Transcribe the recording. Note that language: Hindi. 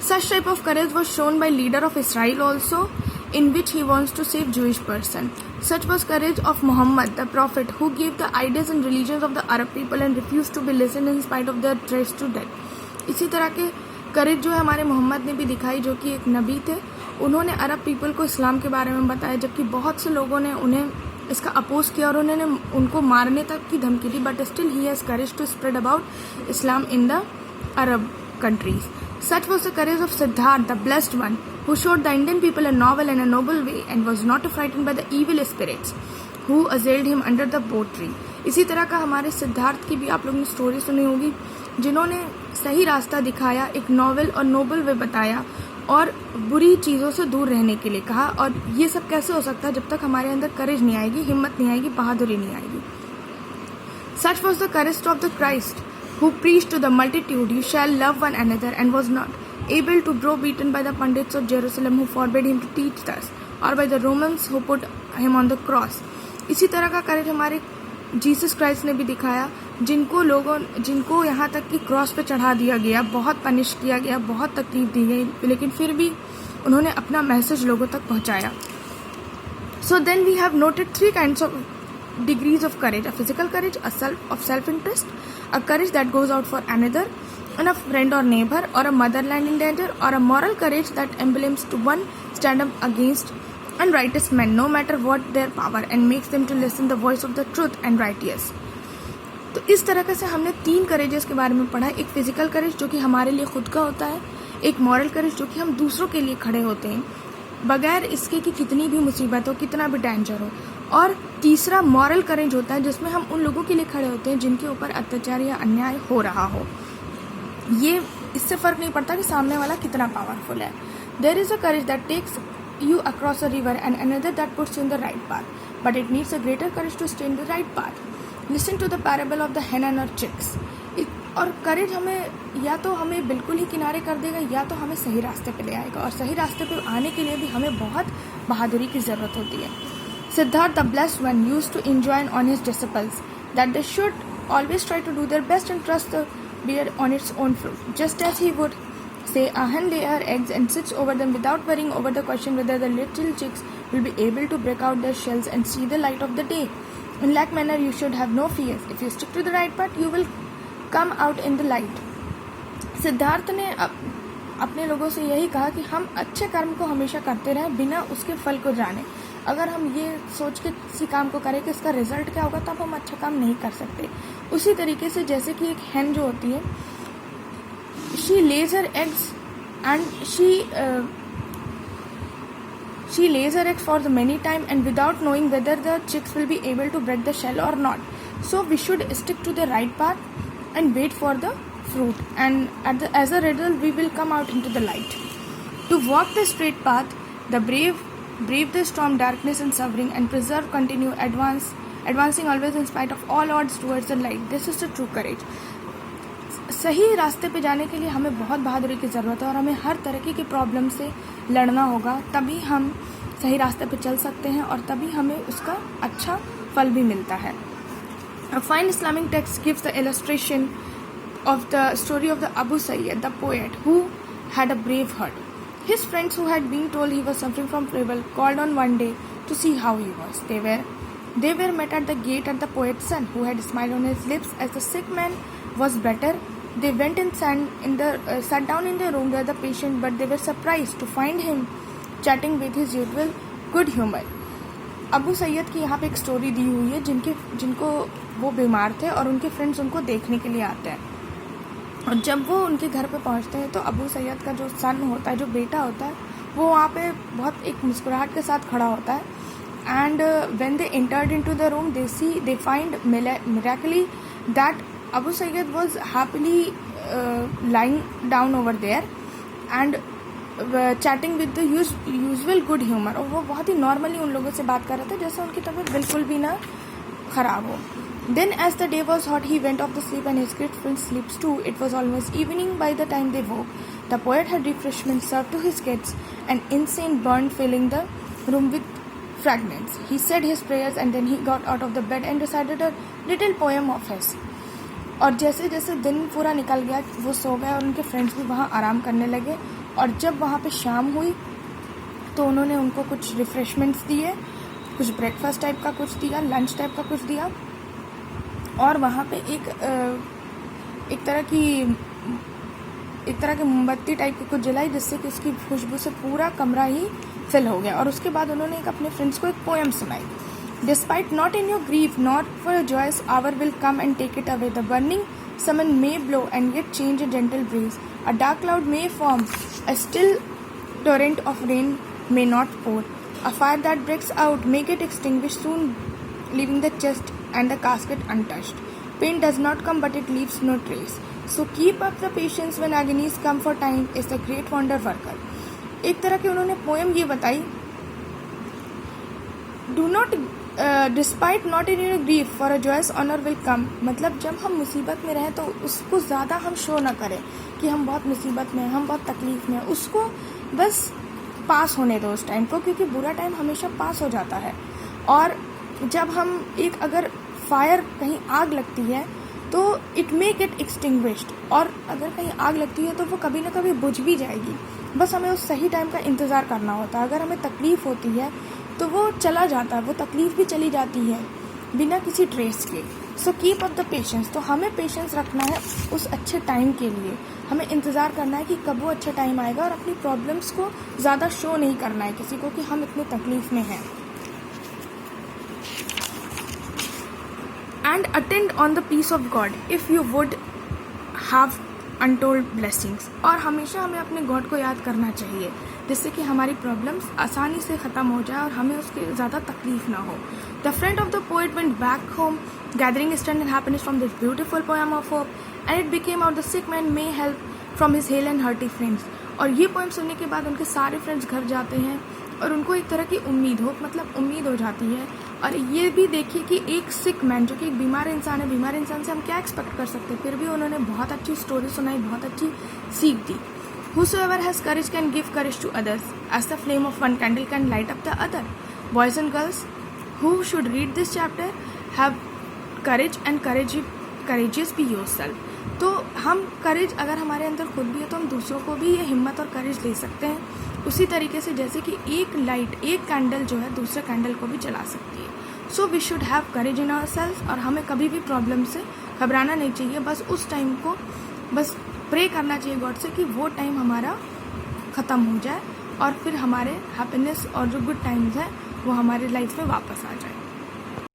Such type of courage was shown by leader of Israel also, in which he wants to save Jewish person. Such was courage of Muhammad, the prophet, who gave the ideas and religions of the Arab people and refused to be listened in spite of their threats to death. इसी तरह के करेज जो है हमारे मोहम्मद ने भी दिखाई, जो कि एक नबी थे. उन्होंने अरब पीपल को इस्लाम के बारे में बताया, जबकि बहुत से लोगों ने उन्हें इसका अपोज किया और उन्होंने उनको मारने तक की धमकी दी. But still he has courage to spread about Islam in the Arab countries. Such was the courage of Siddhartha, the blessed one, who showed the Indian people a novel and a noble way and was not frightened by the evil spirits who assailed him under the boat tree. इसी तरह का हमारे सिद्धार्थ की भी आप लोगों ने स्टोरी सुनी होगी, जिन्होंने सही रास्ता दिखाया, एक नॉवल और नोबल वे बताया और बुरी चीज़ों से दूर रहने के लिए कहा. और ये सब कैसे हो सकता है जब तक हमारे अंदर करेज नहीं आएगी, हिम्मत नहीं आएगी, बहादुरी नहीं आएगी. Such was the courage of the Christ, who preached to the multitude, "You shall love one another," and was not able to grow beaten by the Pandits of Jerusalem who forbade him to teach thus, or by the Romans who put him on the cross. इसी तरह का करेज हमारे जीसस क्राइस्ट ने भी दिखाया, जिनको यहाँ तक कि क्रॉस पे चढ़ा दिया गया, बहुत पनिश किया गया, बहुत तकलीफ दी गई, लेकिन फिर भी उन्होंने अपना मैसेज लोगों तक पहुँचाया. So then we have noted 3 kinds of degrees of courage: a physical courage, of self-interest, a courage that goes out for another, and a friend or neighbor, or a motherland in danger, or a moral courage that emblems to one stand up against unrighteous men, no matter what their power, and makes them to listen the voice of the truth and righteous. तो इस तरह से हमने 3 करेजेस के बारे में पढ़ा. एक फिजिकल करेज जो कि हमारे लिए खुद का होता है, एक मॉरल करेज जो कि हम दूसरों के लिए खड़े होते हैं बगैर इसके कि कितनी भी मुसीबत हो, कितना भी डेंजर हो, और तीसरा मॉरल करेज होता है जिसमें हम उन लोगों के लिए खड़े होते हैं जिनके ऊपर अत्याचार या अन्याय हो रहा हो. ये इससे फर्क नहीं पड़ता कि सामने वाला कितना पावरफुल है. There is a courage that takes you across a river and another that puts you in the right path, but it needs a greater courage to stay in the right path. Listen to the parable of the hen and her chicks. और करेज हमें या तो हमें बिल्कुल ही किनारे कर देगा या तो हमें सही रास्ते पे ले आएगा, और सही रास्ते पे आने के लिए भी हमें बहुत बहादुरी की ज़रूरत होती है. Siddhartha, the blessed one, used to enjoin on his disciples that they should always try to do their best and trust the bear on its own fruit, just as he would say a hen lay her eggs and sits over them without worrying over the question whether the little chicks will be able to break out their shells and see the light of the day. In like manner, you should have no fears. If you stick to the right path, you will come out in the light. Siddharth ने अपने लोगों से यही कहा कि हम अच्छे कर्म को हमेशा करते रहें बिना उसके फल को जाने. अगर हम ये सोच के किसी काम को करें कि इसका रिजल्ट क्या होगा, तब हम अच्छा काम नहीं कर सकते. उसी तरीके से जैसे कि एक hen जो होती है, she lays her eggs and she lays her eggs for the many time and without knowing whether the chicks will be able to break the shell or not. So we should stick to the right path and wait for the fruit, and as a result we will come out into the light. To walk the straight path, the brave the storm, darkness and suffering, and continue advancing always in spite of all odds towards the light. This is the true courage. सही रास्ते पे जाने के लिए हमें बहुत बहादुरी की ज़रूरत है और हमें हर तरह की प्रॉब्लम से लड़ना होगा, तभी हम सही रास्ते पे चल सकते हैं और तभी हमें उसका अच्छा फल भी मिलता है. A fine Islamic text gives the illustration of the story of the Abu Sayyid, the poet, who had a brave heart. His friends, who had been told he was suffering from fever, called on one day to see how he was. They were met at the gate at the poet's son, who had smiled on his lips as the sick man was better. They went and sat down in the room where the patient, but they were surprised to find him chatting with his usual good humor. Abu Syed की यहाँ पे एक स्टोरी दी हुई है जिनको वो बीमार थे और उनके फ्रेंड्स उनको देखने के लिए आते हैं. और जब वो उनके घर पे पहुँचते हैं तो अबू सैयद का जो सन होता है, जो बेटा होता है, वो वहाँ पे बहुत एक मुस्कुराहट के साथ खड़ा होता है. And when they entered into the room, they find miraculously that Abu Sayyid was happily lying down over there and chatting with the usual good humor. और वो बहुत ही नॉर्मली उन लोगों से बात कर रहे थे जैसे उनकी तबीयत बिल्कुल भी ना ख़राब हो. Then as the day was hot, he went off to sleep and his grateful sleeps too. It was almost evening by the time they woke. The poet had refreshments served to his kids, an insane burn filling the room with fragrance. He said his prayers and then he got out of the bed and recited a little poem of his. और जैसे जैसे दिन पूरा निकल गया, वो सो गए और उनके फ्रेंड्स भी वहाँ आराम करने लगे और जब वहाँ पे शाम हुई तो उन्होंने उनको कुछ रिफ़्रेशमेंट्स दिए, कुछ ब्रेकफास्ट टाइप का कुछ दिया, लंच टाइप का कुछ दिया, और वहाँ पे एक तरह की मोमबत्ती टाइप की कुछ जलाई, जिससे कि उसकी खुशबू से पूरा कमरा ही फिल हो गया। और उसके बाद उन्होंने अपने फ्रेंड्स को एक पोएम सुनाई। Despite not in your grief, not for your joyous hour will come and take it away. The burning summon may blow and yet change a gentle breeze. A dark cloud may form, a still torrent of rain may not pour. A fire that breaks out may get extinguished soon, leaving the chest and the casket untouched. Pain does not come, but it leaves no trace. So keep up the patience when agonies come, for time is the great wonder worker. एक तरह की उन्होंने पोएम ये बताई, do not despite not in your grief for a joyous honour will come. मतलब जब हम मुसीबत में रहें तो उसको ज़्यादा हम शो ना करें कि हम बहुत मुसीबत में हैं, हम बहुत तकलीफ में हैं, उसको बस पास होने दो उस टाइम को, क्योंकि बुरा टाइम हमेशा पास हो जाता है। और जब हम अगर फायर कहीं आग लगती है तो इट मे गेट एक्सटिंग्विश्ड, और अगर कहीं आग लगती है तो वो कभी ना कभी बुझ भी जाएगी, बस हमें उस सही टाइम का इंतज़ार करना होता है। अगर हमें तकलीफ़ होती है तो वो चला जाता है, वो तकलीफ़ भी चली जाती है बिना किसी ट्रेस के। So keep up the patience. तो हमें पेशेंस रखना है उस अच्छे टाइम के लिए, हमें इंतज़ार करना है कि कब वो अच्छा टाइम आएगा, और अपनी प्रॉब्लम्स को ज़्यादा शो नहीं करना है किसी को कि हम इतनी तकलीफ़ में हैं। And attend on the peace of God if you would have untold blessings. और हमेशा हमें अपने गॉड को याद करना चाहिए, जिससे कि हमारी प्रॉब्लम्स आसानी से ख़त्म हो जाए और हमें उसकी ज़्यादा तकलीफ ना हो। The friend of the poet went back home gathering strength and happiness from this beautiful poem of hope, and it became out the sick man may help from his hello and hearty friends. और ये पोएम सुनने के बाद उनके सारे फ्रेंड्स घर जाते हैं और उनको एक तरह की उम्मीद हो जाती है। और ये भी देखिए कि एक सिक मैन, जो कि एक बीमार इंसान है, बीमार इंसान से हम क्या एक्सपेक्ट कर सकते हैं, फिर भी उन्होंने बहुत अच्छी स्टोरी सुनाई, बहुत अच्छी सीख दी। Whosoever has courage can give courage to others, as the flame of one candle can light up the other. Boys and girls who should read this chapter have courage and courageous be yourself. तो हम करेज अगर हमारे अंदर खुद भी है तो हम दूसरों को भी ये हिम्मत और करेज दे सकते हैं, उसी तरीके से जैसे कि एक कैंडल जो है दूसरे कैंडल को भी जला सकती है। So we should have courage in ourselves, और हमें कभी भी प्रॉब्लम से घबराना नहीं चाहिए। बस उस टाइम को बस प्रे करना चाहिए गॉड से कि वो टाइम हमारा ख़त्म हो जाए और फिर हमारे हैप्पीनेस और जो गुड टाइम्स हैं वो हमारे लाइफ में वापस आ जाए।